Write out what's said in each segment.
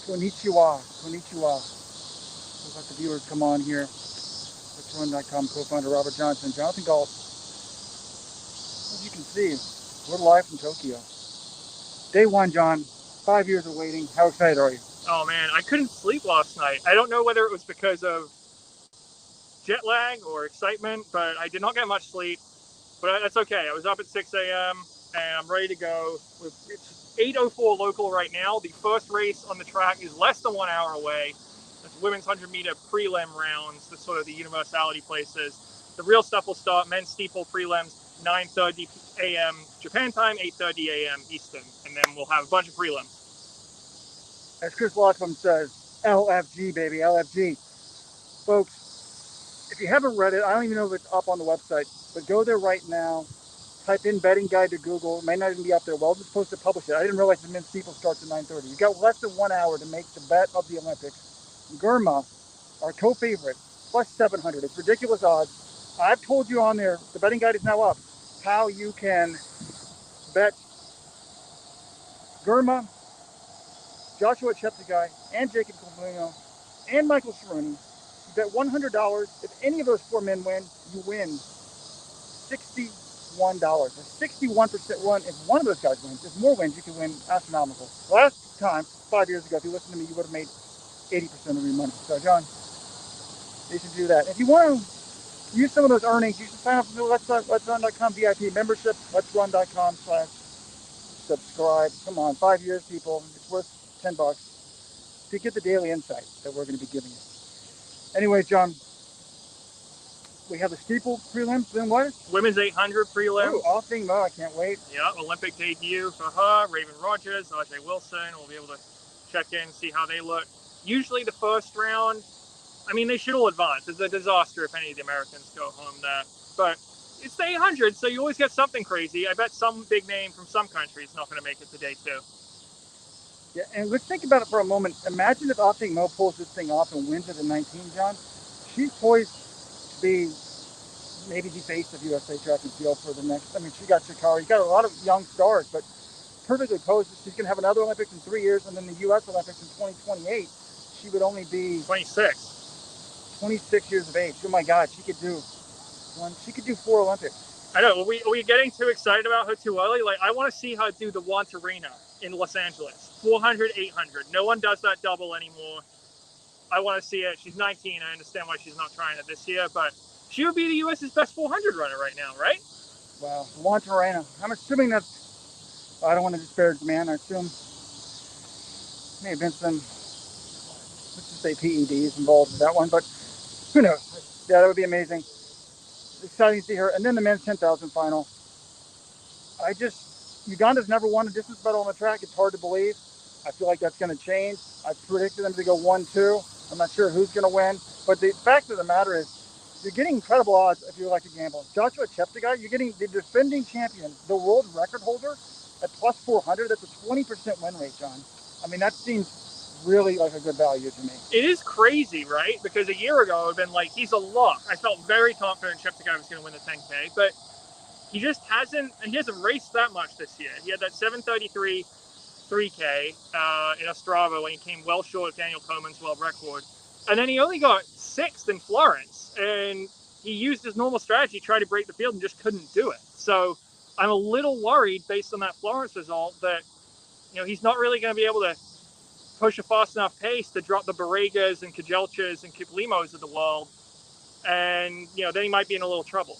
Konnichiwa. Konnichiwa. We'll let the viewers come on here. LetsRun.com co-founder Robert Johnson, Jonathan Galt. As you can see, we're live from Tokyo. Day one, John. 5 years of waiting. How excited are you? Oh man, I couldn't sleep last night. I don't know whether it was because of jet lag or excitement, but I did not get much sleep. But that's okay. I was up at 6 a.m. and I'm ready to go. It's 8:04 local right now. The first race on the track is less than 1 hour away. It's women's 100-meter prelim rounds. That's sort of the universality places. The real stuff will start. Men's steeple prelims 9:30 a.m. Japan time, 8:30 a.m. Eastern, and then we'll have a bunch of prelims. As Chris Lockman says, LFG, baby, LFG. Folks, if you haven't read it, I don't even know if it's up on the website, but go there right now. Type in betting guide to Google. It may not even be up there. Well, it's supposed to publish it. I didn't realize the men's steeple starts at 9:30. You got less than 1 hour to make the bet of the Olympics. Germa, our co-favorite, plus 700. It's ridiculous odds. I've told you on there, the betting guide is now up, how you can bet Germa, Joshua Cheptegei, and Jacob Colomino, and Michael Cerrone. You bet $100. If any of those four men win, you win $61. A 61% run. If one of those guys wins, if more wins, you can win astronomical. Last time, 5 years ago, if you listened to me, you would have made 80% of your money. So, John, you should do that. If you want to use some of those earnings, you should sign up for the LetsRun.com VIP membership, LetsRun.com/subscribe. Come on, 5 years, people. It's worth $10 to get the daily insight that we're going to be giving you. Anyway, John, we have the steeple prelims. Then what? Women's 800 prelims. Ooh, Offing Mo, I can't wait. Yeah, Olympic debut for her. Raven Rogers, RJ Wilson. We'll be able to check in, see how they look. Usually the first round, I mean, they should all advance. It's a disaster if any of the Americans go home there. But it's the 800, so you always get something crazy. I bet some big name from some country is not going to make it to day two. Yeah, and let's think about it for a moment. Imagine if Offing Mo pulls this thing off and wins at the 19, John. She's poised to be maybe the face of USA track and field for the next. I mean, she got Sha'Carri. You got a lot of young stars, but perfectly posed. She's going to have another Olympics in 3 years, and then the U.S. Olympics in 2028. She would only be 26 years of age. Oh my God, she could do one. She could do 4 Olympics. I know. Are we getting too excited about her too early? Like, I want to see her do the Want Arena in Los Angeles. 400, 800. No one does that double anymore. I want to see it. She's 19. I understand why she's not trying it this year, but she would be the U.S.'s best 400 runner right now, right? Wow, Want Arena. I'm assuming that. I don't want to disparage the man. I assume may have been some, let's just say PEDs involved with that one, but who knows? Yeah, that would be amazing. Exciting to see her. And then the men's 10,000 final. Uganda's never won a distance medal on the track. It's hard to believe. I feel like that's going to change. I predicted them to go 1-2. I'm not sure who's going to win. But the fact of the matter is, you're getting incredible odds if you like to gamble. Joshua Cheptegei, you're getting the defending champion, the world record holder at plus 400. That's a 20% win rate, John. I mean, that seems really like a good value to me. It is crazy, right? Because a year ago, it would have been like, he's a lock. I felt very confident Cheptegei was going to win the 10K, but he just hasn't raced that much this year. He had that 7:33 3K in Ostrava when he came well short of Daniel Coleman's world record. And then he only got 6th in Florence. And he used his normal strategy, tried to break the field and just couldn't do it. So I'm a little worried based on that Florence result that, he's not really going to be able to push a fast enough pace to drop the Barregas and Kajelchas and Kiplimos of the world. And, then he might be in a little trouble.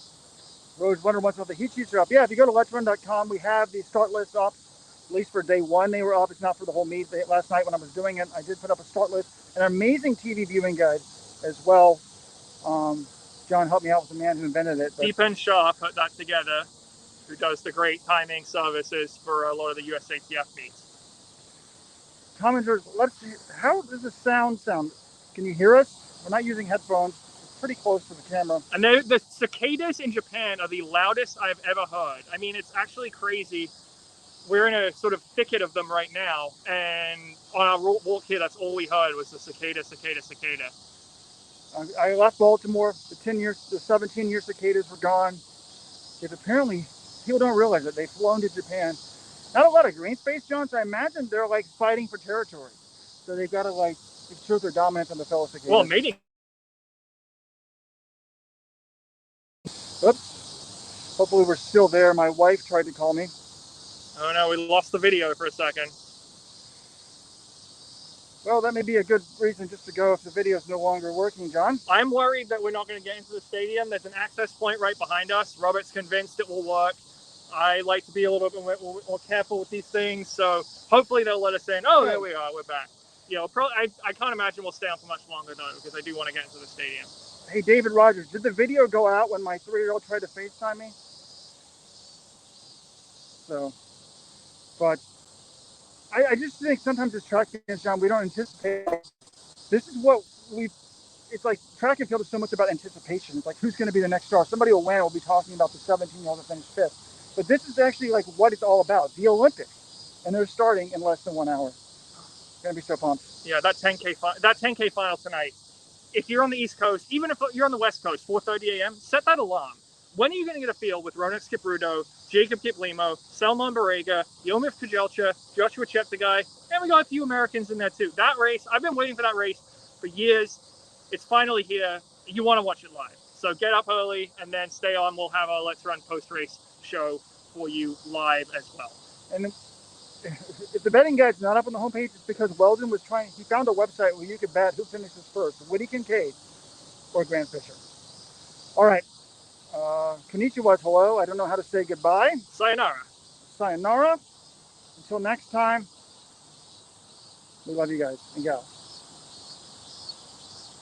Rose Wonder wants what the heat sheets are up. Yeah, if you go to LetsRun.com, we have the start list up. At least for day one, they were up. It's not for the whole meet. Last night when I was doing it, I did put up a start list, an amazing TV viewing guide as well. John helped me out with the man who invented it. Deepan Shah put that together, who does the great timing services for a lot of the USATF meets. Commenters, how does the sound? Can you hear us? We're not using headphones. It's pretty close to the camera. And the cicadas in Japan are the loudest I've ever heard. I mean, it's actually crazy. We're in a sort of thicket of them right now, and on our walk here, that's all we heard was the cicada. I left Baltimore. The 17-year cicadas were gone. They've apparently, people don't realize it, they've flown to Japan. Not a lot of green space, John, so I imagine they're like fighting for territory. So they've got to like exert their dominance on the fellow cicadas. Well, mating. Oops. Hopefully we're still there. My wife tried to call me. Oh no, we lost the video for a second. Well, that may be a good reason just to go if the video is no longer working, John. I'm worried that we're not going to get into the stadium. There's an access point right behind us. Robert's convinced it will work. I like to be a little bit more careful with these things, so hopefully they'll let us in. Oh, there we are. We're back. You know, I can't imagine we'll stay on for much longer though, because I do want to get into the stadium. Hey, David Rogers, did the video go out when my 3-year-old tried to FaceTime me? So, but I just think sometimes as track fans, John, we don't anticipate. This is what it's like track and field is so much about anticipation. It's like who's going to be the next star. Somebody will win. We'll be talking about the 17-year-old that finished 5th. But this is actually like what it's all about, the Olympics. And they're starting in less than 1 hour. Going to be so pumped. Yeah, that 10K final tonight. If you're on the East Coast, even if you're on the West Coast, 4:30 a.m., set that alarm. When are you going to get a field with Ronak Skipruto, Jacob Kiplimo, Selman Barega, Yomif Kujelcha, Joshua Cheptegei, and we got a few Americans in there too. That race, I've been waiting for that race for years. It's finally here. You want to watch it live. So get up early and then stay on. We'll have our Let's Run post-race show for you live as well. And if the betting guide's not up on the homepage, it's because Weldon was he found a website where you could bet who finishes first, Woody Kincaid or Grant Fisher. All right. Konnichiwa, hello. I don't know how to say goodbye. Sayonara. Sayonara. Until next time, we love you guys and gals.